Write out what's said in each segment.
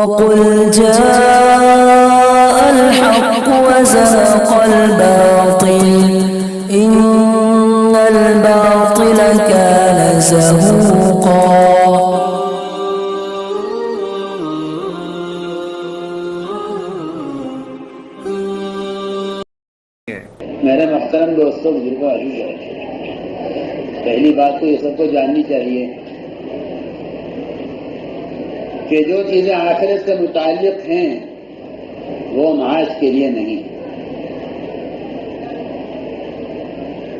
وقل جاء الحق وزهق الباطل إن الباطل كان زهوقا. میرے محترم دوستوں، بزرگوں، عزیز ہے، پہلی بات تو یہ سب کو جاننی چاہیے کہ جو چیزیں آخرت سے متعلق ہیں وہ معاش کے لیے نہیں.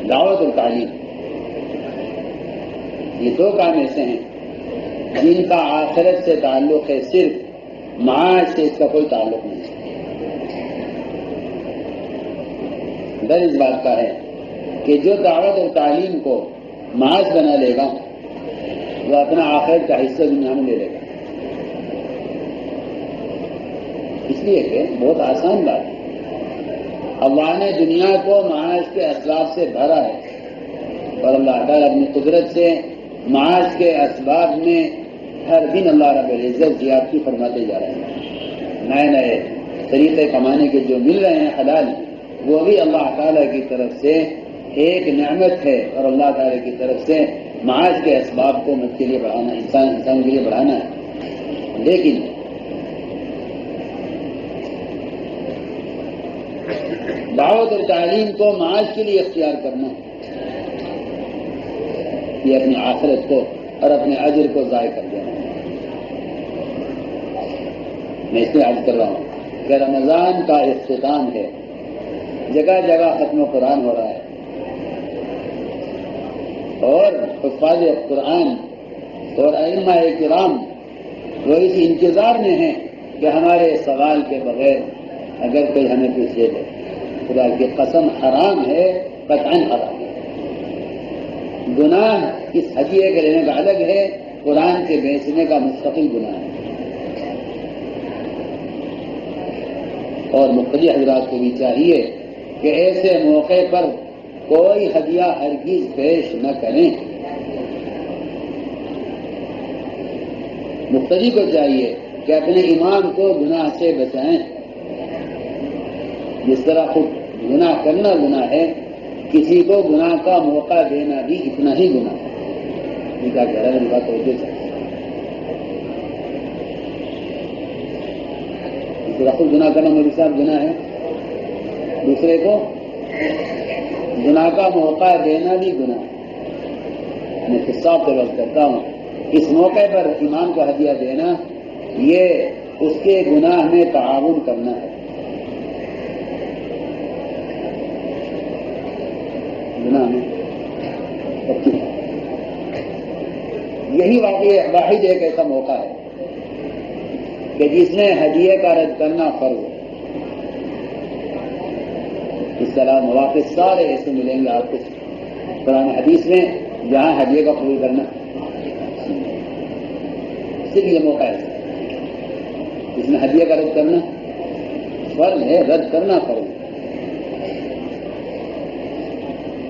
دعوت اور تعلیم، یہ دو کام ایسے ہیں جن کا آخرت سے تعلق ہے، صرف معاش سے اس کا کوئی تعلق نہیں. در اس بات کا ہے کہ جو دعوت اور تعلیم کو معاش بنا لے گا وہ اپنا آخرت کا حصہ دنیا میں لے لے گا. اس لیے کہ بہت آسان بات ہے، اللہ نے دنیا کو معاش کے اسباب سے بھرا ہے اور اللہ تعالیٰ اپنی قدرت سے معاش کے اسباب میں ہر دن اللہ رب العزت زیادتی فرماتے جا رہے ہیں. نئے نئے طریقے کمانے کے جو مل رہے ہیں حلال، وہ بھی اللہ تعالیٰ کی طرف سے ایک نعمت ہے اور اللہ تعالیٰ کی طرف سے معاش کے اسباب کو مجھ کے لیے بڑھانا، انسان کے لیے بڑھانا ہے. لیکن دعوت اور تعلیم کو معاش کے لیے اختیار کرنا یہ اپنی آخرت کو اور اپنے اجر کو ضائع کر دینا. میں اس لیے عرض کر رہا ہوں کہ رمضان کا اختتام ہے، جگہ جگہ ختم قرآن ہو رہا ہے اور حفاظ قرآن اور ائمہ کرام وہ اس انتظار میں ہیں کہ ہمارے سوال کے بغیر اگر کوئی ہمیں کچھ دے دے. خدا کی قسم حرام ہے، قطعاً حرام ہے. گناہ اس ہدیے کے لینے کا الگ ہے، قرآن کے بیچنے کا مستقل گناہ ہے. اور مقتدی حضرات کو بھی چاہیے کہ ایسے موقع پر کوئی ہدیہ ہرگز پیش نہ کریں. مقتدی کو چاہیے کہ اپنے امام کو گناہ سے بچائیں. جس طرح خود گناہ کرنا گناہ ہے، کسی کو گناہ کا موقع دینا بھی اتنا ہی گناہ ہے. ان کا گہرا بات ہوتے چاہیے. جس طرح خود گناہ کرنا میرے ساتھ گناہ ہے، دوسرے کو گناہ کا موقع دینا بھی گناہ ہے. میں صاف سے بات کرتا ہوں، اس موقع پر امام کو ہدیہ دینا یہ اس کے گناہ میں تعاون کرنا ہے. گناہ میں یہی واحد ایک ایسا موقع ہے کہ جس میں ہدیے کا رد کرنا فرض ہے. اس طرح مواقع سارے ایسے ملیں گے آپ کو قرآن حدیث میں جہاں ہدیے کا قبول کرنا صرف یہ موقع ہے جس میں ہدیے کا رد کرنا فرض ہے، رد کرنا فرض ہے.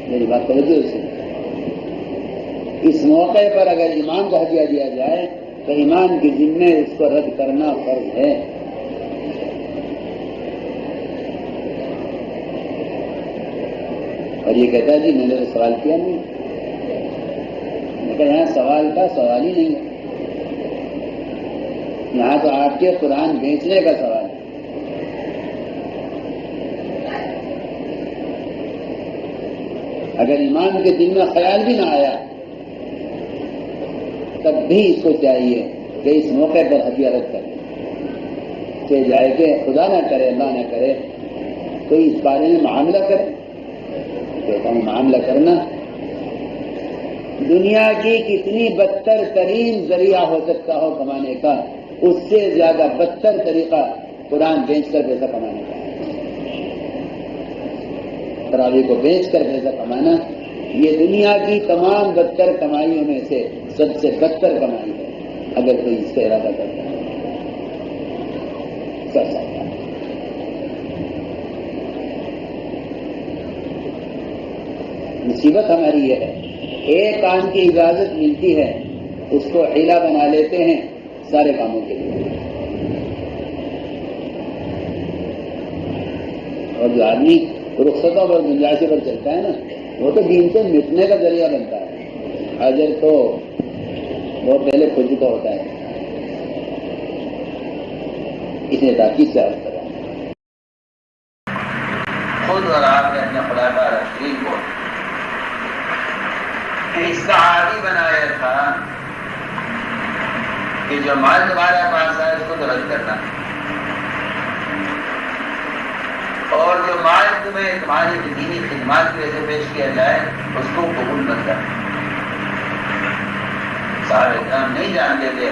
میری بات توجہ سے، اس موقع پر اگر امام کو ہدیہ دیا جائے تو امام کے ذمے اس کو رد کرنا فرض ہے. اور یہ کہتا ہے جی میں نے تو سوال کیا نہیں. میں کہا یہاں سوال کا سوال ہی نہیں ہے، یہاں تو آپ کے قرآن بیچنے کا سوال ہے. اگر ایمان کے دل میں خیال بھی نہ آیا تب بھی اس کو چاہیے کہ اس موقع پر ہدیہ رد کرے. کہ جائے کہ خدا نہ کرے، اللہ نہ کرے کوئی اس بارے میں معاملہ کرے. کہتا ہوں معاملہ کرنا دنیا کی کتنی بدتر ترین ذریعہ ہو سکتا ہو کمانے کا، اس سے زیادہ بدتر طریقہ قرآن بیچ کر پیسہ کمانے کا. تراویح کو بیچ کر پیسہ کمانا یہ دنیا کی تمام بدتر کمائیوں میں سے سب سے بدتر کمائی ہے. اگر کوئی اس کا ارادہ کرتا ہے کر سکتا ہے. مصیبت ہماری یہ ہے، ایک کام کی اجازت ملتی ہے اس کو حیلہ بنا لیتے ہیں سارے کاموں کے لیے. اور جو آدمی رخصتوں پر گنجائشوں پر چلتا ہے نا وہ تو دین سے مٹنے کا ذریعہ بنتا ہے. اجر تو بہت پہلے کھل چکا ہوتا ہے. اس نے تاکید سے عرض کرا خود اور آپ نے اپنے خلفاء راشدین کو اس کا عادی بنایا تھا کہ جو مال تمہارے پاس ہے اس کو تو رد کرنا اور جو مال تمہیں تمہاری دینی خدمات کی وجہ سے پیش کیا جائے اس کو قبول مت کرنا. صحابہ کرام نہیں جانتے تھے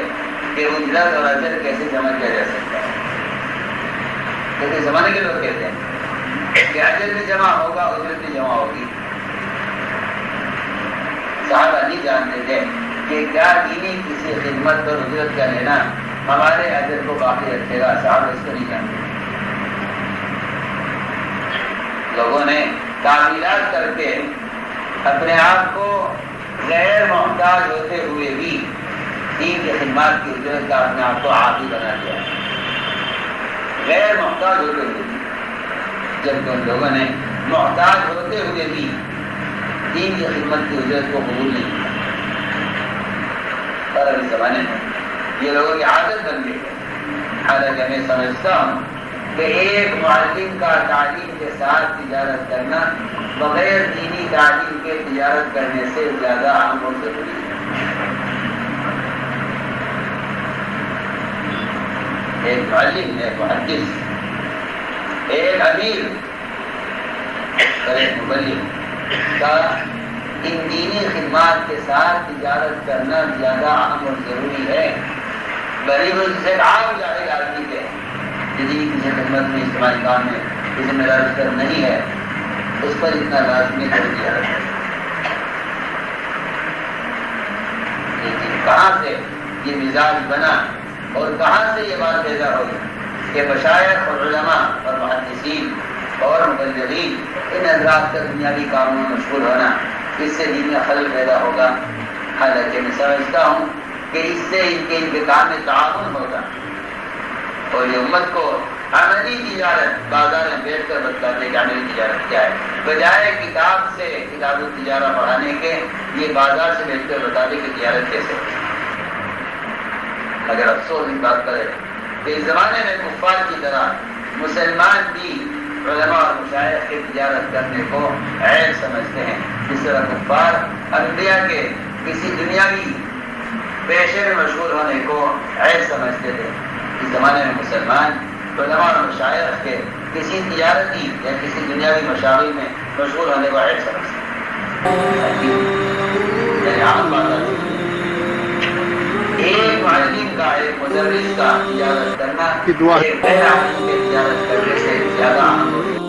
کہ اجرت اور اجر کیسے جمع کیا جا سکتا ہے. کیونکہ زمانے کے لوگ کہتے ہیں کہ اجر بھی جمع ہوگا اجرت بھی جمع ہوگی. صحابہ نہیں جانتے تھے کہ کیا دینی کسی خدمت پر اجرت کا لینا ہمارے اجر کو باقی رکھے گا. صحابہ اس کو نہیں جانتے. لوگوں نے تعمیرات کر کے اپنے آپ کو غیر محتاج ہوتے ہوئے بھی دین کی خدمات کی اجرت کا اپنے آپ کو عادی بنا دیا. غیر محتاج ہوتے ہوئے بھی جبکہ ان لوگوں نے محتاج ہوتے ہوئے بھی دین کی خدمت کی اجرت کو قبول نہیں کیا. اور ابھی زمانے میں یہ لوگوں کی عادت بن گئی ہے. حالانکہ میں سمجھتا ہوں کہ ایک معلم کا تعلیم کے ساتھ تجارت کرنا بغیر دینی تعلیم کے تجارت کرنے سے زیادہ اہم اور ضروری ہے. ایک معلم ایک محدث ایک امیر اور ایک مبلغ کا ان دینی خدمات کے ساتھ تجارت کرنا زیادہ اہم اور ضروری ہے. غریب سے عام جاہل آدمی کے دینی کسی خدمت میں اجتماعی کام میں کسی میں رجسٹر نہیں ہے اس پر اتنا لازمی کر دیا ہے. لیکن کہاں سے یہ مزاج بنا اور کہاں سے یہ بات پیدا ہوئی کہ مشائخ اور علماء اور محدثین اور مبلغین ان حضرات کا دنیاوی کاموں میں مشغول ہونا اس سے دین میں خلل پیدا ہوگا. حالانکہ میں سمجھتا ہوں کہ اس سے ان کے کام میں تعاون ہوگا اور یہ امت کو عملی تجارت بازار میں بیٹھ کر بتلاتے کہ عملی تجارت کیا ہے بجائے کتاب سے کتاب التجارہ پڑھانے کے یہ بازار سے بیٹھ کر بتاتے کہ تجارت کیسے ہوتی ہے. مگر افسوس اس بات پر ہے کہ اس زمانے میں کفار کی طرح مسلمان بھی علماء اور مشائخ کی تجارت کرنے کو عیب سمجھتے ہیں جس طرح کفار انبیاء کے کسی دنیاوی پیشے میں مشغول ہونے کو عیب سمجھتے تھے. اس زمانے میں مسلمان علماء اور مشائخ کے کسی تجارتی یا کسی دنیاوی مشاغل میں مشغول ہونے کو عیب سمجھتے ہیں. عام بات ہے ایک معلم کا ایک مدرس کا تجارت کرنا ایک غیر عالم کے تجارت کرنے سے زیادہ اہم ہوتی ہے.